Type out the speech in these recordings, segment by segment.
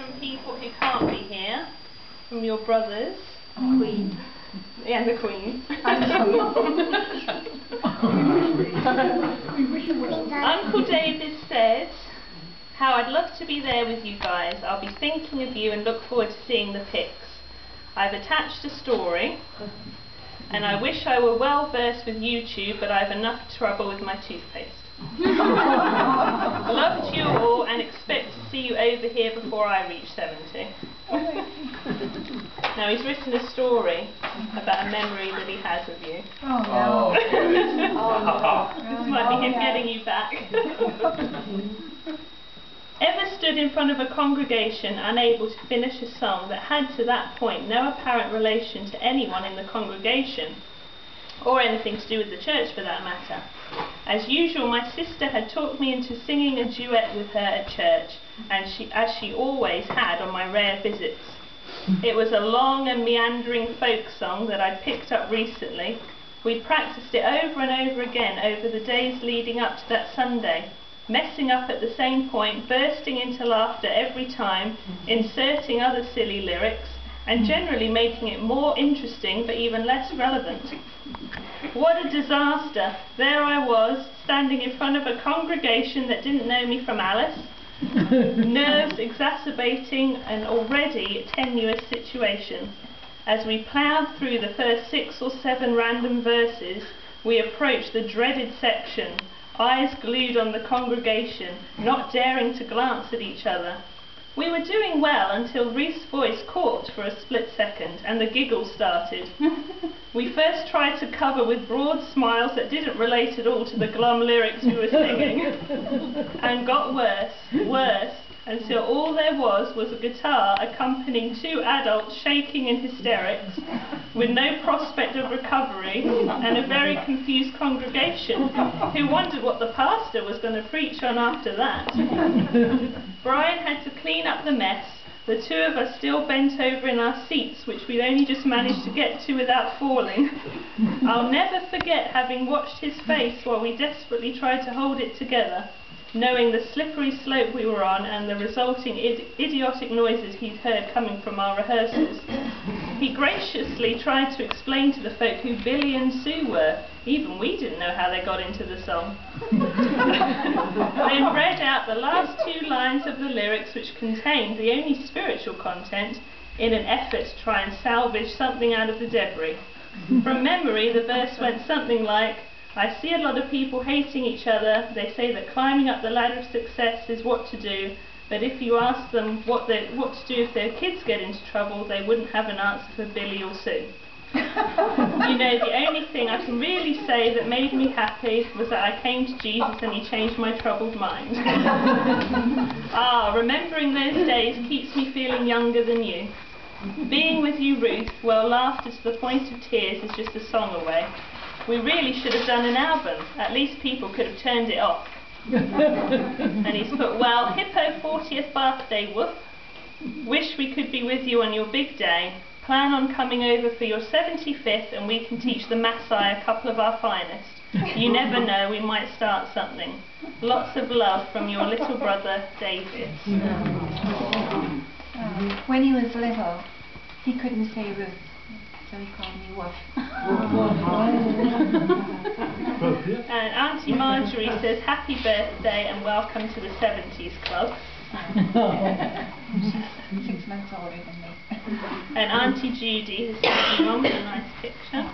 from people who can't be here, from your brothers. Queen. Yeah, and the Queen. Uncle David said, "How I'd love to be there with you guys. I'll be thinking of you and look forward to seeing the pics. I've attached a story, and I wish I were well versed with YouTube, but I have enough trouble with my toothpaste. Love to you all and expect to see you over here before I reach 70. Now he's written a story about a memory that he has of you. Oh, This might be him getting you back. Ever stood in front of a congregation unable to finish a song that had to that point no apparent relation to anyone in the congregation, or anything to do with the church for that matter? As usual, my sister had talked me into singing a duet with her at church, and as she always had on my rare visits. It was a long and meandering folk song that I'd picked up recently. We practiced it over and over again over the days leading up to that Sunday, messing up at the same point, bursting into laughter every time, inserting other silly lyrics, and generally making it more interesting but even less relevant. What a disaster! There I was, standing in front of a congregation that didn't know me from Alice, nerves exacerbating an already tenuous situation. As we ploughed through the first 6 or 7 random verses, we approached the dreaded section, eyes glued on the congregation, not daring to glance at each other. We were doing well until Reese's voice caught for a split second and the giggles started. We first tried to cover with broad smiles that didn't relate at all to the glum lyrics we were singing, and got worse, until all there was a guitar accompanying 2 adults shaking in hysterics, with no prospect of recovery, and a very confused congregation who wondered what the pastor was going to preach on after that. Brian had to clean up the mess, the 2 of us still bent over in our seats, which we'd only just managed to get to without falling. I'll never forget having watched his face while we desperately tried to hold it together, knowing the slippery slope we were on and the resulting idiotic noises he'd heard coming from our rehearsals. He graciously tried to explain to the folk who Billy and Sue were. Even we didn't know how they got into the song. Then read out the last 2 lines of the lyrics, which contained the only spiritual content, in an effort to try and salvage something out of the debris. From memory, the verse went something like, "I see a lot of people hating each other. They say that climbing up the ladder of success is what to do, but if you ask them what to do if their kids get into trouble, they wouldn't have an answer for Billy or Sue." You know, the only thing I can really say that made me happy was that I came to Jesus and he changed my troubled mind. Remembering those days keeps me feeling younger than you. Being with you, Ruth, well, laughter to the point of tears is just a song away. We really should have done an album. At least people could have turned it off. And he's put, well, hippo 40th birthday, whoop. Wish we could be with you on your big day. Plan on coming over for your 75th and we can teach the Maasai a couple of our finest. You never know, we might start something. Lots of love from your little brother, David. When he was little, he couldn't say Ruth, so he called me Woof. And Auntie Marjorie says, happy birthday and welcome to the 70s Club. She's 6 months older than me. And Auntie Judy has sent you on with a nice picture.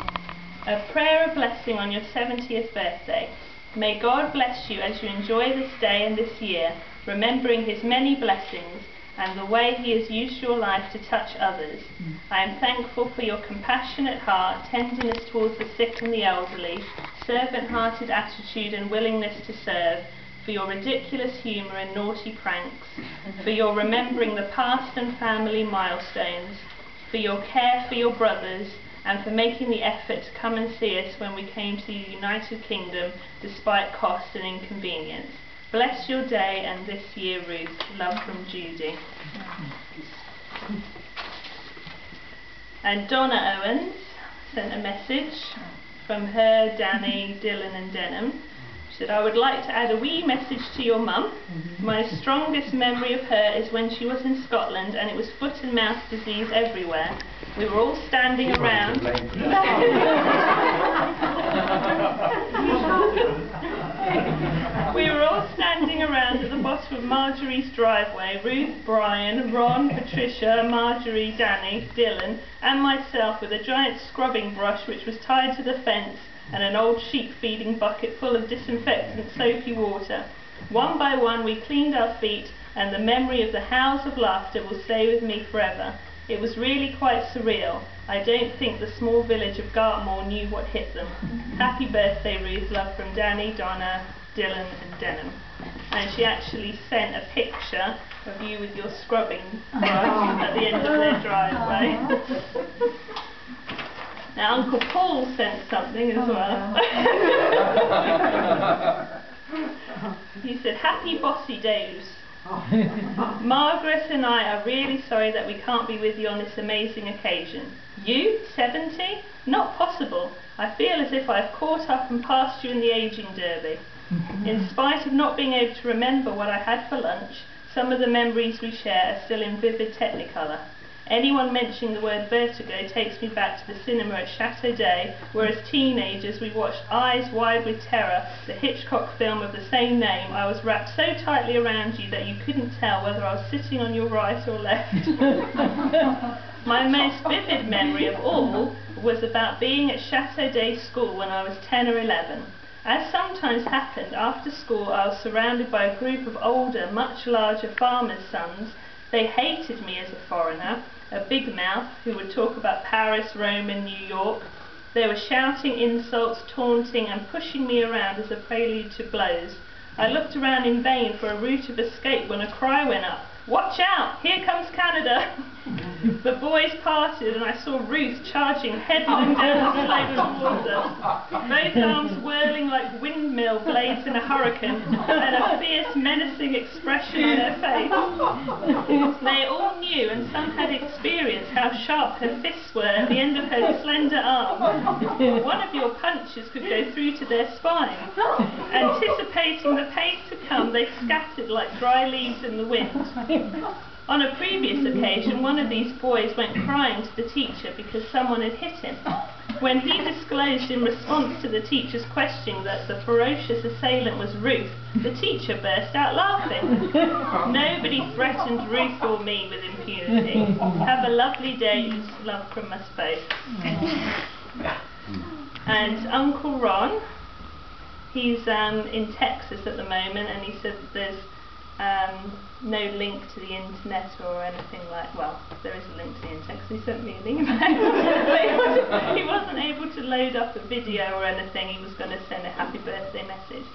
A prayer of blessing on your 70th birthday. May God bless you as you enjoy this day and this year, remembering his many blessings and the way he has used your life to touch others. I am thankful for your compassionate heart, tenderness towards the sick and the elderly, servant-hearted attitude and willingness to serve, for your ridiculous humour and naughty pranks, for your remembering the past and family milestones, for your care for your brothers, and for making the effort to come and see us when we came to the United Kingdom despite cost and inconvenience. Bless your day and this year, Ruth. Love from Judy. And Donna Owens sent a message from her, Danny, Dylan and Denham. She said, I would like to add a wee message to your mum. My strongest memory of her is when she was in Scotland and it was foot and mouth disease everywhere. We were all standing around. We were all standing around at the bottom of Marjorie's driveway. Ruth, Brian, Ron, Patricia, Marjorie, Danny, Dylan and myself with a giant scrubbing brush which was tied to the fence and an old sheep feeding bucket full of disinfectant soapy water. One by one we cleaned our feet and the memory of the howls of laughter will stay with me forever. It was really quite surreal. I don't think the small village of Gartmore knew what hit them. Happy birthday, Ruth. Love from Danny, Donna, Dylan and Denham. And she actually sent a picture of you with your scrubbing brush at the end of their driveway. Now Uncle Paul sent something as well. He said, happy bossy days. Margaret and I are really sorry that we can't be with you on this amazing occasion. You, 70? Not possible. I feel as if I've caught up and passed you in the ageing derby. In spite of not being able to remember what I had for lunch, some of the memories we share are still in vivid technicolor. Anyone mentioning the word vertigo takes me back to the cinema at Chateau d'Ay, where as teenagers we watched Eyes Wide with Terror, the Hitchcock film of the same name. I was wrapped so tightly around you that you couldn't tell whether I was sitting on your right or left. My most vivid memory of all was about being at Chateau d'Ay school when I was 10 or 11. As sometimes happened, after school I was surrounded by a group of older, much larger farmers' sons. They hated me as a foreigner, a big mouth who would talk about Paris, Rome and New York. They were shouting insults, taunting and pushing me around as a prelude to blows. I looked around in vain for a route of escape when a cry went up, "Watch out! Here comes Canada!" The boys parted and I saw Ruth charging headlong down the slope towards us, both arms whirling like windmill blades in a hurricane and a fierce menacing expression on her face. They all knew and some had experienced how sharp her fists were at the end of her slender arm. One of your punches could go through to their spine. Anticipating the pain to come, they scattered like dry leaves in the wind. On a previous occasion, one of these boys went crying to the teacher because someone had hit him. When he disclosed in response to the teacher's question that the ferocious assailant was Ruth, the teacher burst out laughing. Nobody threatened Ruth or me with impunity. Have a lovely day. Love from us both. And Uncle Ron, he's in Texas at the moment, and he said that there's no link to the internet or anything like, well, there is a link to the internet because he sent me an email. But he wasn't able to load up a video or anything. He was going to send a happy birthday message.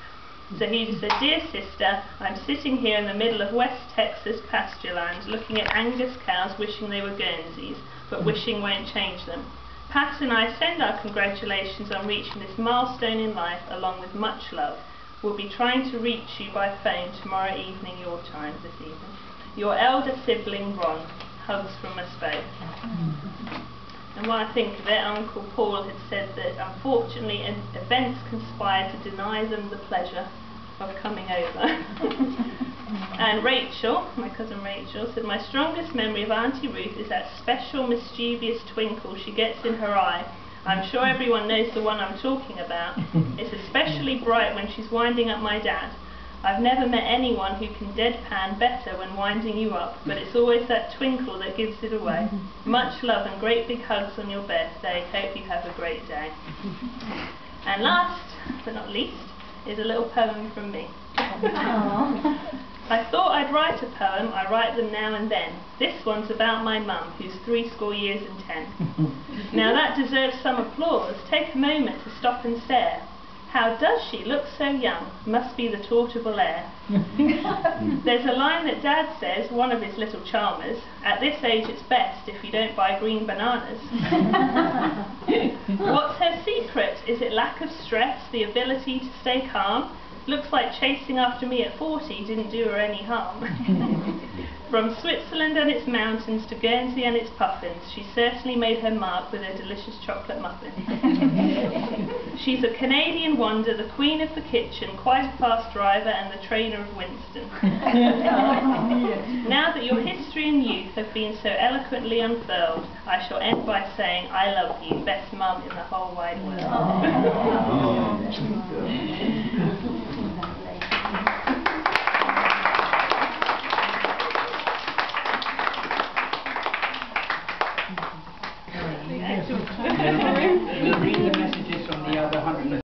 So he just said, "Dear sister, I'm sitting here in the middle of West Texas pasture land looking at Angus cows wishing they were Guernseys, but wishing won't change them. Pat and I send our congratulations on reaching this milestone in life along with much love. We'll be trying to reach you by phone tomorrow evening, your time this evening. Your elder sibling, Ron. Hugs from us both." And when I think of it, Uncle Paul had said that unfortunately events conspired to deny them the pleasure of coming over. And Rachel, my cousin Rachel, said, "My strongest memory of Auntie Ruth is that special mischievous twinkle she gets in her eye. I'm sure everyone knows the one I'm talking about. It's especially bright when she's winding up my dad. I've never met anyone who can deadpan better when winding you up, but it's always that twinkle that gives it away. Much love and great big hugs on your birthday. Hope you have a great day." And last, but not least, is a little poem from me. I thought I'd write a poem, I write them now and then. This one's about my mum, who's 70 years and 10. Now that deserves some applause. Take a moment to stop and stare. How does she look so young? Must be the tortable air. There's a line that Dad says, one of his little charmers, "At this age it's best if you don't buy green bananas." What's her secret? Is it lack of stress, the ability to stay calm? Looks like chasing after me at 40 didn't do her any harm. From Switzerland and its mountains to Guernsey and its puffins, she certainly made her mark with her delicious chocolate muffin. She's a Canadian wonder, the queen of the kitchen, quite a fast driver and the trainer of Winston. Now that your history and youth have been so eloquently unfurled, I shall end by saying I love you, best mum in the whole wide world. We'll read the messages from the other 100.